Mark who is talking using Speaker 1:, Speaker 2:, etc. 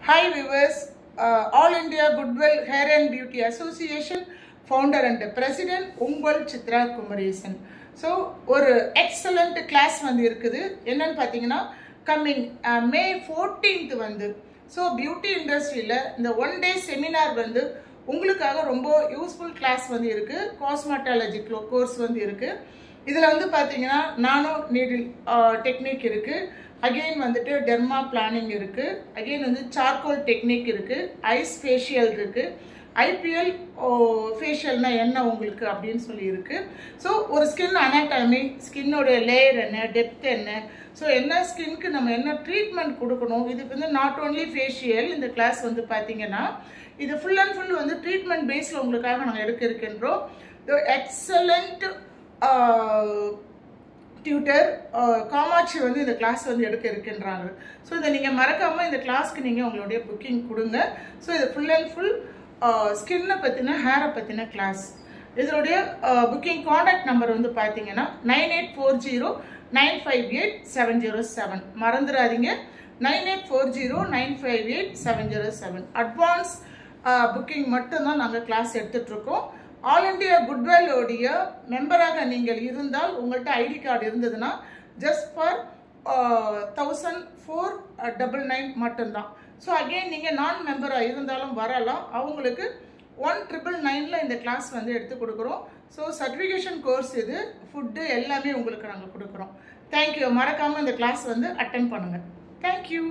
Speaker 1: Hi viewers, All India Goodwill Hair and Beauty Association founder and president Ungal Chitra Kumaresan. So, ஒரு excellent class வந்து இருக்குது. என்னன்னு பாத்தீங்கன்னா coming May 14th வந்து. So, beauty industryல இந்த one day seminar வந்து உங்களுக்காக ரொம்ப useful class வந்து இருக்கு. Cosmetology course வந்து இருக்கு. இதுல வந்து பாத்தீங்கன்னா நானோ நீடில் டெக்னிக் இருக்கு. அகைன் வந்துட்டு டெர்மா பிளானிங் இருக்கு. அகைன் வந்து சார்கோல் டெக்னிக் இருக்கு. ஐஸ் ஃபேஷியல் இருக்கு. ஐபிஎல் ஃபேஷியல்னா என்ன உங்களுக்கு அப்படின்னு சொல்லி இருக்கு. ஸோ ஒரு ஸ்கின் அனாட்டமி, ஸ்கின்னோட லேயர் என்ன, டெப்த் என்ன, ஸோ என்ன ஸ்கின்க்கு நம்ம என்ன ட்ரீட்மெண்ட் கொடுக்கணும். இதுக்கு வந்து நாட் ஓன்லி ஃபேஷியல் இந்த கிளாஸ் வந்து பார்த்தீங்கன்னா இது ஃபுல் அண்ட் ஃபுல் வந்து ட்ரீட்மெண்ட் பேஸில் உங்களுக்காக நாங்கள் எடுக்க இருக்கின்றோம். எக்ஸலண்ட் டியூட்டர் காமாட்சி வந்து இந்த கிளாஸ் வந்து எடுக்க இருக்கின்றாங்க. ஸோ இதை நீங்கள் மறக்காமல் இந்த கிளாஸ்க்கு நீங்கள் உங்களுடைய புக்கிங் கொடுங்க. ஸோ இது ஃபுல் அண்ட் ஃபுல் ஸ்கின்னை பற்றின ஹேரை பற்றின கிளாஸ். இதனுடைய புக்கிங் காண்டாக்ட் நம்பர் வந்து பார்த்தீங்கன்னா 9840958707. மறந்துடாதீங்க, 9840958707. அட்வான்ஸ் புக்கிங் மட்டும்தான் நாங்கள் கிளாஸ் எடுத்துகிட்ருக்கோம். ஆல் இண்டியா குட்வில் உடைய மெம்பராக நீங்கள் இருந்தால் உங்கள்கிட்ட ஐடி கார்டு இருந்ததுன்னா ஜஸ்ட் ஃபார் 1499 மட்டும்தான். ஸோ அகெயின் நீங்கள் நான் மெம்பராக இருந்தாலும் வரலாம். அவங்களுக்கு 1999 இந்த கிளாஸ் வந்து எடுத்து கொடுக்குறோம். ஸோ சர்டிஃபிகேஷன் கோர்ஸ் இது, ஃபுட்டு எல்லாமே உங்களுக்கு நாங்கள் கொடுக்குறோம். தேங்க்யூ. மறக்காமல் இந்த கிளாஸ் வந்து அட்டென்ட் பண்ணுங்கள். தேங்க்யூ.